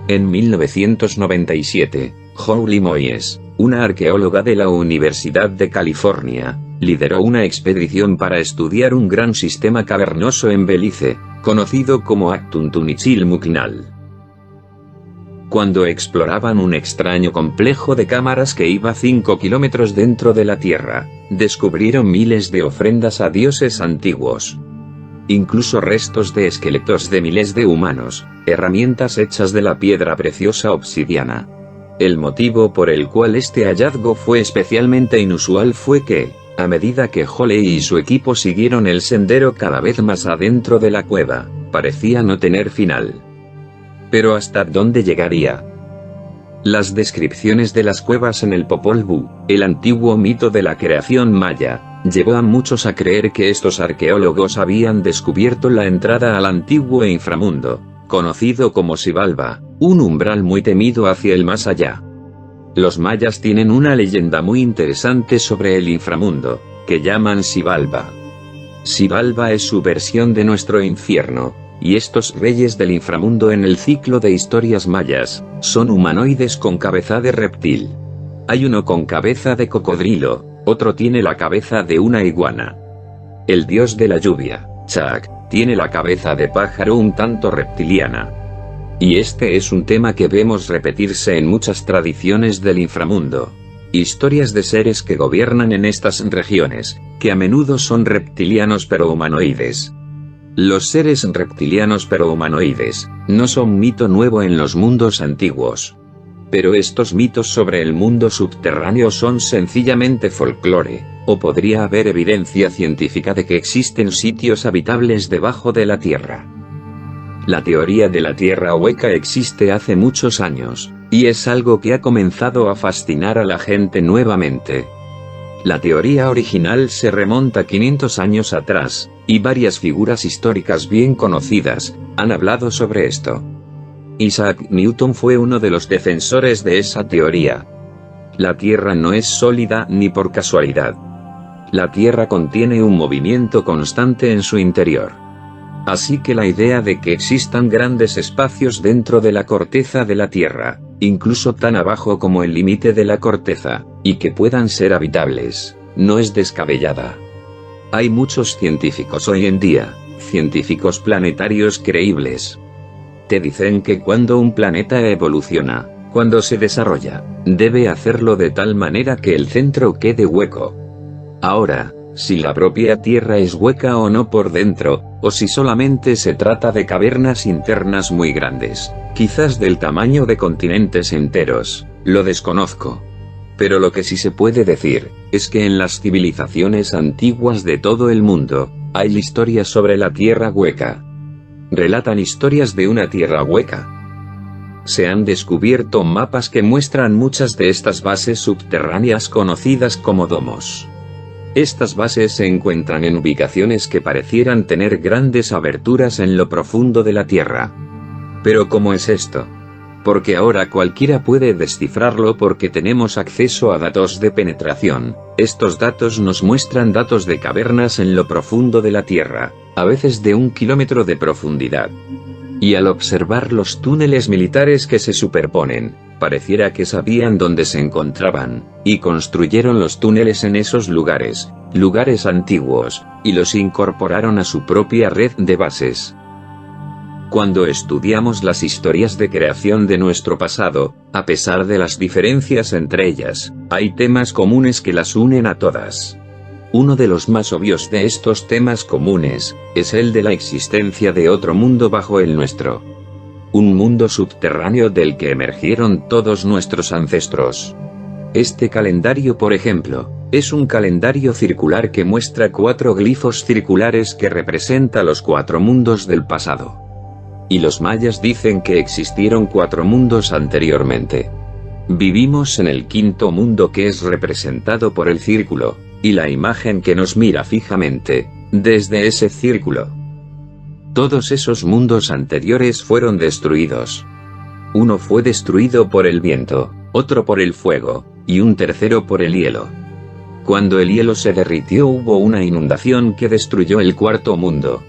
En 1997, Holly Moyes, una arqueóloga de la Universidad de California, lideró una expedición para estudiar un gran sistema cavernoso en Belice, conocido como Aktuntunichilmuknal. Cuando exploraban un extraño complejo de cámaras que iba 5 kilómetros dentro de la tierra, descubrieron miles de ofrendas a dioses antiguos. Incluso restos de esqueletos de miles de humanos, herramientas hechas de la piedra preciosa obsidiana. El motivo por el cual este hallazgo fue especialmente inusual fue que, a medida que Holly y su equipo siguieron el sendero cada vez más adentro de la cueva, parecía no tener final. Pero ¿hasta dónde llegaría? Las descripciones de las cuevas en el Popol Vuh, el antiguo mito de la creación maya, llevó a muchos a creer que estos arqueólogos habían descubierto la entrada al antiguo inframundo, conocido como Xibalba, un umbral muy temido hacia el más allá. Los mayas tienen una leyenda muy interesante sobre el inframundo, que llaman Xibalba. Xibalba es su versión de nuestro infierno, y estos reyes del inframundo en el ciclo de historias mayas, son humanoides con cabeza de reptil. Hay uno con cabeza de cocodrilo, otro tiene la cabeza de una iguana. El dios de la lluvia, Chak, tiene la cabeza de pájaro un tanto reptiliana. Y este es un tema que vemos repetirse en muchas tradiciones del inframundo. Historias de seres que gobiernan en estas regiones, que a menudo son reptilianos pero humanoides. Los seres reptilianos pero humanoides, no son mito nuevo en los mundos antiguos. Pero estos mitos sobre el mundo subterráneo son sencillamente folclore, o podría haber evidencia científica de que existen sitios habitables debajo de la Tierra. La teoría de la Tierra hueca existe hace muchos años, y es algo que ha comenzado a fascinar a la gente nuevamente. La teoría original se remonta 500 años atrás, y varias figuras históricas bien conocidas han hablado sobre esto. Isaac Newton fue uno de los defensores de esa teoría. La Tierra no es sólida ni por casualidad. La Tierra contiene un movimiento constante en su interior. Así que la idea de que existan grandes espacios dentro de la corteza de la Tierra, incluso tan abajo como el límite de la corteza, y que puedan ser habitables, no es descabellada. Hay muchos científicos hoy en día, científicos planetarios creíbles. Te dicen que cuando un planeta evoluciona, cuando se desarrolla, debe hacerlo de tal manera que el centro quede hueco. Ahora, si la propia Tierra es hueca o no por dentro, o si solamente se trata de cavernas internas muy grandes, quizás del tamaño de continentes enteros, lo desconozco. Pero lo que sí se puede decir, es que en las civilizaciones antiguas de todo el mundo, hay historias sobre la Tierra hueca. Relatan historias de una Tierra hueca. Se han descubierto mapas que muestran muchas de estas bases subterráneas conocidas como domos. Estas bases se encuentran en ubicaciones que parecieran tener grandes aberturas en lo profundo de la Tierra. Pero ¿cómo es esto? Porque ahora cualquiera puede descifrarlo porque tenemos acceso a datos de penetración. Estos datos nos muestran datos de cavernas en lo profundo de la Tierra, a veces de 1 kilómetro de profundidad. Y al observar los túneles militares que se superponen, pareciera que sabían dónde se encontraban, y construyeron los túneles en esos lugares, lugares antiguos, y los incorporaron a su propia red de bases. Cuando estudiamos las historias de creación de nuestro pasado, a pesar de las diferencias entre ellas, hay temas comunes que las unen a todas. Uno de los más obvios de estos temas comunes, es el de la existencia de otro mundo bajo el nuestro. Un mundo subterráneo del que emergieron todos nuestros ancestros. Este calendario, por ejemplo, es un calendario circular que muestra 4 glifos circulares que representa los 4 mundos del pasado. Y los mayas dicen que existieron 4 mundos anteriormente. Vivimos en el 5.º mundo que es representado por el círculo, y la imagen que nos mira fijamente, desde ese círculo. Todos esos mundos anteriores fueron destruidos. Uno fue destruido por el viento, otro por el fuego, y un tercero por el hielo. Cuando el hielo se derritió hubo una inundación que destruyó el 4.º mundo.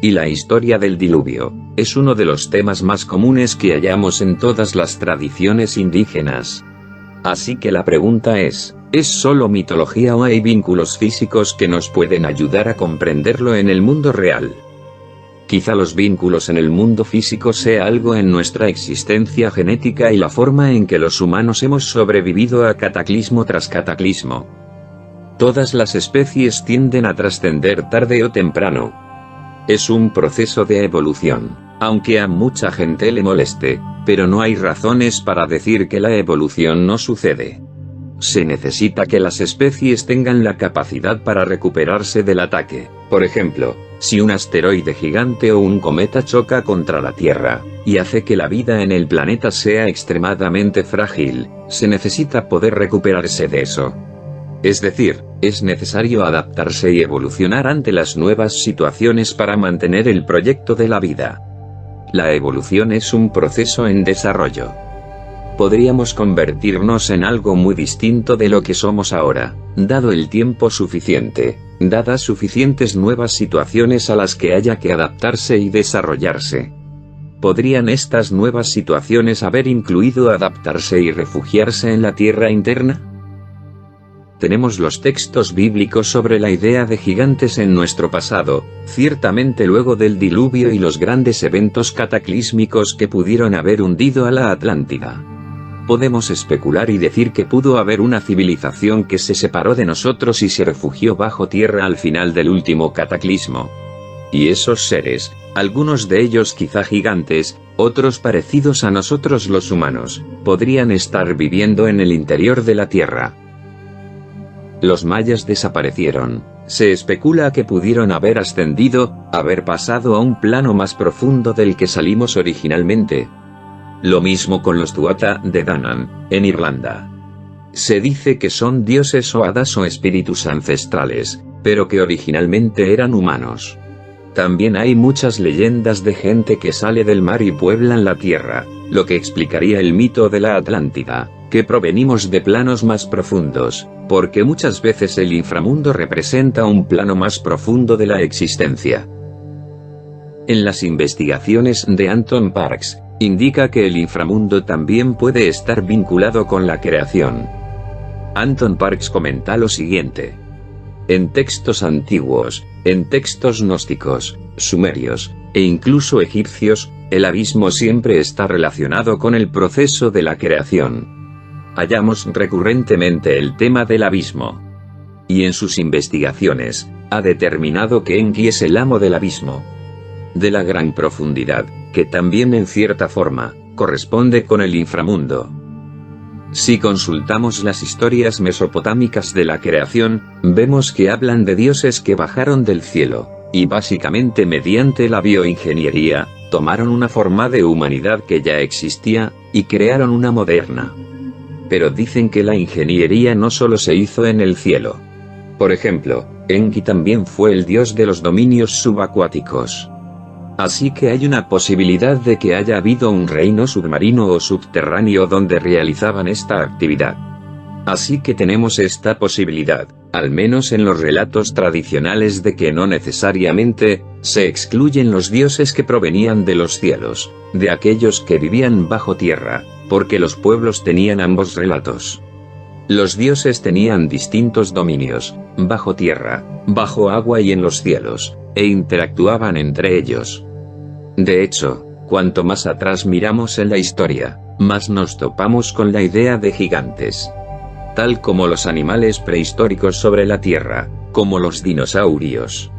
Y la historia del diluvio, es uno de los temas más comunes que hallamos en todas las tradiciones indígenas. Así que la pregunta ¿es solo mitología o hay vínculos físicos que nos pueden ayudar a comprenderlo en el mundo real? Quizá los vínculos en el mundo físico sea algo en nuestra existencia genética y la forma en que los humanos hemos sobrevivido a cataclismo tras cataclismo. Todas las especies tienden a trascender tarde o temprano. Es un proceso de evolución, aunque a mucha gente le moleste, pero no hay razones para decir que la evolución no sucede. Se necesita que las especies tengan la capacidad para recuperarse del ataque. Por ejemplo, si un asteroide gigante o un cometa choca contra la Tierra, y hace que la vida en el planeta sea extremadamente frágil, se necesita poder recuperarse de eso. Es decir, es necesario adaptarse y evolucionar ante las nuevas situaciones para mantener el proyecto de la vida. La evolución es un proceso en desarrollo. Podríamos convertirnos en algo muy distinto de lo que somos ahora, dado el tiempo suficiente, dadas suficientes nuevas situaciones a las que haya que adaptarse y desarrollarse. ¿Podrían estas nuevas situaciones haber incluido adaptarse y refugiarse en la tierra interna? Tenemos los textos bíblicos sobre la idea de gigantes en nuestro pasado, ciertamente luego del diluvio y los grandes eventos cataclísmicos que pudieron haber hundido a la Atlántida. Podemos especular y decir que pudo haber una civilización que se separó de nosotros y se refugió bajo tierra al final del último cataclismo. Y esos seres, algunos de ellos quizá gigantes, otros parecidos a nosotros los humanos, podrían estar viviendo en el interior de la Tierra. Los mayas desaparecieron. Se especula que pudieron haber ascendido, haber pasado a un plano más profundo del que salimos originalmente. Lo mismo con los Tuatha de Danann, en Irlanda. Se dice que son dioses o hadas o espíritus ancestrales, pero que originalmente eran humanos. También hay muchas leyendas de gente que sale del mar y pueblan la tierra, lo que explicaría el mito de la Atlántida, que provenimos de planos más profundos, porque muchas veces el inframundo representa un plano más profundo de la existencia. En las investigaciones de Anton Parks, indica que el inframundo también puede estar vinculado con la creación. Anton Parks comenta lo siguiente. En textos antiguos, en textos gnósticos, sumerios, e incluso egipcios, el abismo siempre está relacionado con el proceso de la creación. Hallamos recurrentemente el tema del abismo. Y en sus investigaciones, ha determinado que Enki es el amo del abismo. De la gran profundidad, que también en cierta forma, corresponde con el inframundo. Si consultamos las historias mesopotámicas de la creación, vemos que hablan de dioses que bajaron del cielo, y básicamente mediante la bioingeniería, tomaron una forma de humanidad que ya existía, y crearon una moderna. Pero dicen que la ingeniería no solo se hizo en el cielo. Por ejemplo, Enki también fue el dios de los dominios subacuáticos. Así que hay una posibilidad de que haya habido un reino submarino o subterráneo donde realizaban esta actividad. Así que tenemos esta posibilidad, al menos en los relatos tradicionales, de que no necesariamente se excluyen los dioses que provenían de los cielos, de aquellos que vivían bajo tierra, porque los pueblos tenían ambos relatos. Los dioses tenían distintos dominios, bajo tierra, bajo agua y en los cielos, e interactuaban entre ellos. De hecho, cuanto más atrás miramos en la historia, más nos topamos con la idea de gigantes. Tal como los animales prehistóricos sobre la Tierra, como los dinosaurios.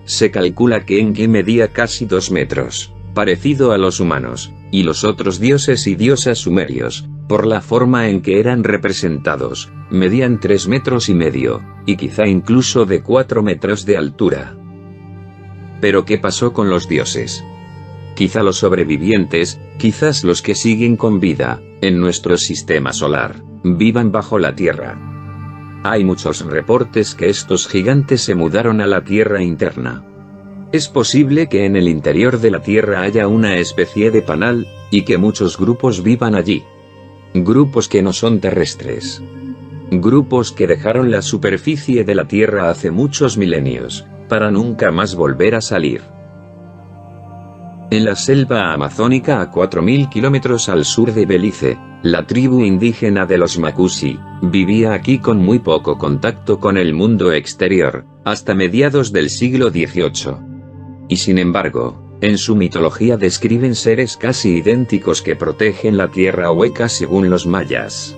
Se calcula que Enki medía casi 2 metros, parecido a los humanos, y los otros dioses y diosas sumerios, por la forma en que eran representados, medían 3,5 metros, y quizá incluso de 4 metros de altura. Pero ¿qué pasó con los dioses? Quizá los sobrevivientes, quizás los que siguen con vida, en nuestro sistema solar, vivan bajo la Tierra. Hay muchos reportes que estos gigantes se mudaron a la Tierra interna. Es posible que en el interior de la Tierra haya una especie de panal, y que muchos grupos vivan allí. Grupos que no son terrestres. Grupos que dejaron la superficie de la Tierra hace muchos milenios, para nunca más volver a salir. En la selva amazónica a 4000 kilómetros al sur de Belice, la tribu indígena de los Macusi vivía aquí con muy poco contacto con el mundo exterior, hasta mediados del siglo XVIII. Y sin embargo, en su mitología describen seres casi idénticos que protegen la tierra hueca según los mayas.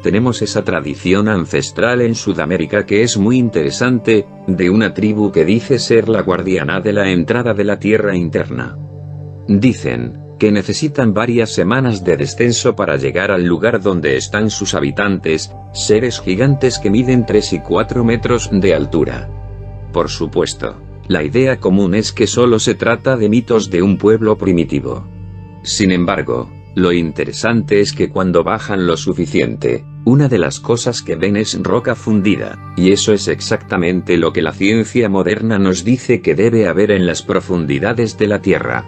Tenemos esa tradición ancestral en Sudamérica que es muy interesante, de una tribu que dice ser la guardiana de la entrada de la tierra interna. Dicen que necesitan varias semanas de descenso para llegar al lugar donde están sus habitantes, seres gigantes que miden 3 y 4 metros de altura. Por supuesto, la idea común es que solo se trata de mitos de un pueblo primitivo. Sin embargo, lo interesante es que cuando bajan lo suficiente, una de las cosas que ven es roca fundida, y eso es exactamente lo que la ciencia moderna nos dice que debe haber en las profundidades de la Tierra.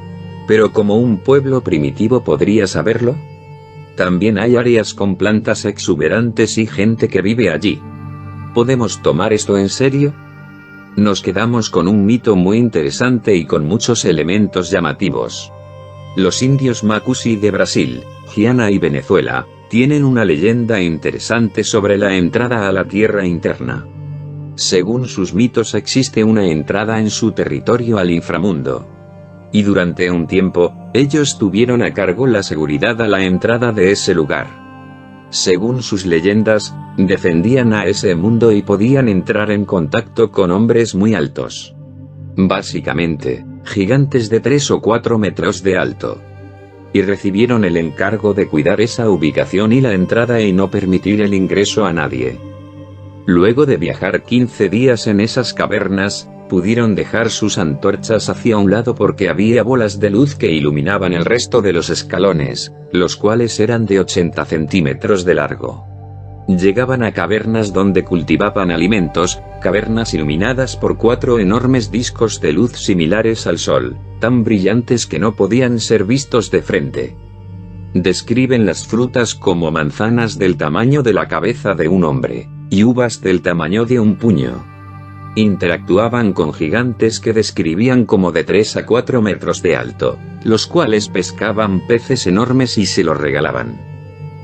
Pero ¿cómo un pueblo primitivo podría saberlo? También hay áreas con plantas exuberantes y gente que vive allí. ¿Podemos tomar esto en serio? Nos quedamos con un mito muy interesante y con muchos elementos llamativos. Los indios Macusi de Brasil, Guayana y Venezuela, tienen una leyenda interesante sobre la entrada a la tierra interna. Según sus mitos existe una entrada en su territorio al inframundo. Y durante un tiempo, ellos tuvieron a cargo la seguridad a la entrada de ese lugar. Según sus leyendas, defendían a ese mundo y podían entrar en contacto con hombres muy altos. Básicamente, gigantes de 3 o 4 metros de alto. Y recibieron el encargo de cuidar esa ubicación y la entrada y no permitir el ingreso a nadie. Luego de viajar 15 días en esas cavernas, pudieron dejar sus antorchas hacia un lado porque había bolas de luz que iluminaban el resto de los escalones, los cuales eran de 80 centímetros de largo. Llegaban a cavernas donde cultivaban alimentos, cavernas iluminadas por 4 enormes discos de luz similares al sol, tan brillantes que no podían ser vistos de frente. Describen las frutas como manzanas del tamaño de la cabeza de un hombre, y uvas del tamaño de un puño. Interactuaban con gigantes que describían como de 3 a 4 metros de alto, los cuales pescaban peces enormes y se los regalaban.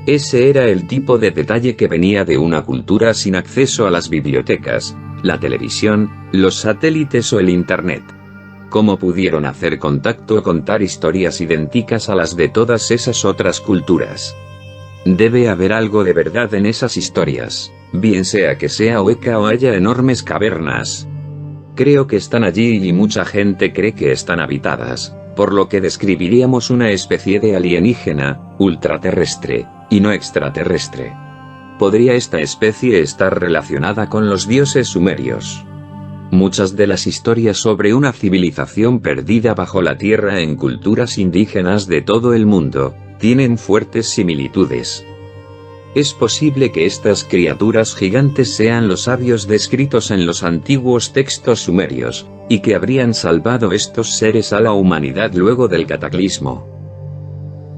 Ese era el tipo de detalle que venía de una cultura sin acceso a las bibliotecas, la televisión, los satélites o el internet. ¿Cómo pudieron hacer contacto o contar historias idénticas a las de todas esas otras culturas? Debe haber algo de verdad en esas historias, bien sea que sea hueca o haya enormes cavernas. Creo que están allí y mucha gente cree que están habitadas, por lo que describiríamos una especie de alienígena, ultraterrestre, y no extraterrestre. ¿Podría esta especie estar relacionada con los dioses sumerios? Muchas de las historias sobre una civilización perdida bajo la tierra en culturas indígenas de todo el mundo, tienen fuertes similitudes. Es posible que estas criaturas gigantes sean los sabios descritos en los antiguos textos sumerios, y que habrían salvado estos seres a la humanidad luego del cataclismo.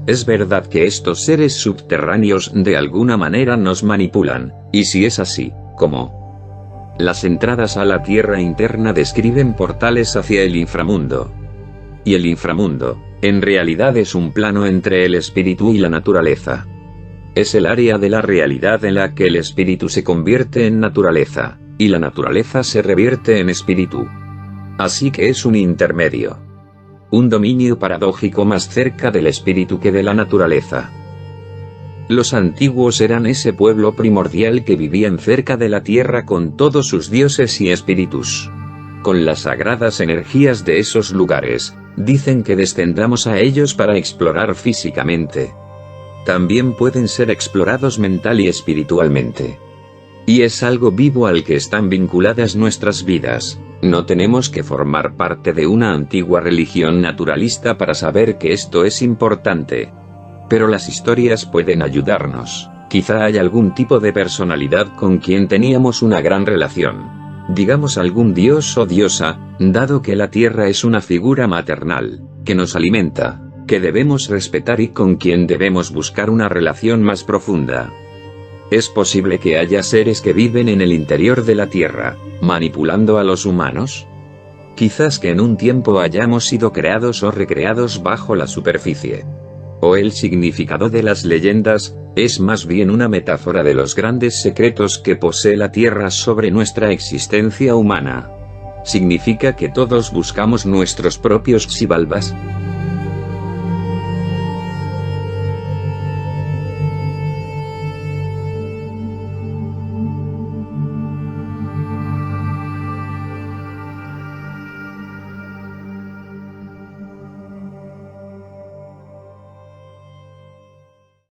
Es verdad que estos seres subterráneos de alguna manera nos manipulan, y si es así, ¿cómo? Las entradas a la tierra interna describen portales hacia el inframundo. Y el inframundo, en realidad es un plano entre el espíritu y la naturaleza. Es el área de la realidad en la que el espíritu se convierte en naturaleza, y la naturaleza se revierte en espíritu. Así que es un intermedio. Un dominio paradójico más cerca del espíritu que de la naturaleza. Los antiguos eran ese pueblo primordial que vivían cerca de la tierra con todos sus dioses y espíritus. Con las sagradas energías de esos lugares, dicen que descendamos a ellos para explorar físicamente. También pueden ser explorados mental y espiritualmente. Y es algo vivo al que están vinculadas nuestras vidas. No tenemos que formar parte de una antigua religión naturalista para saber que esto es importante. Pero las historias pueden ayudarnos. Quizá haya algún tipo de personalidad con quien teníamos una gran relación. Digamos algún dios o diosa, dado que la tierra es una figura maternal, que nos alimenta, que debemos respetar y con quien debemos buscar una relación más profunda. ¿Es posible que haya seres que viven en el interior de la Tierra, manipulando a los humanos? Quizás que en un tiempo hayamos sido creados o recreados bajo la superficie. O el significado de las leyendas, es más bien una metáfora de los grandes secretos que posee la Tierra sobre nuestra existencia humana. ¿Significa que todos buscamos nuestros propios Xibalbas?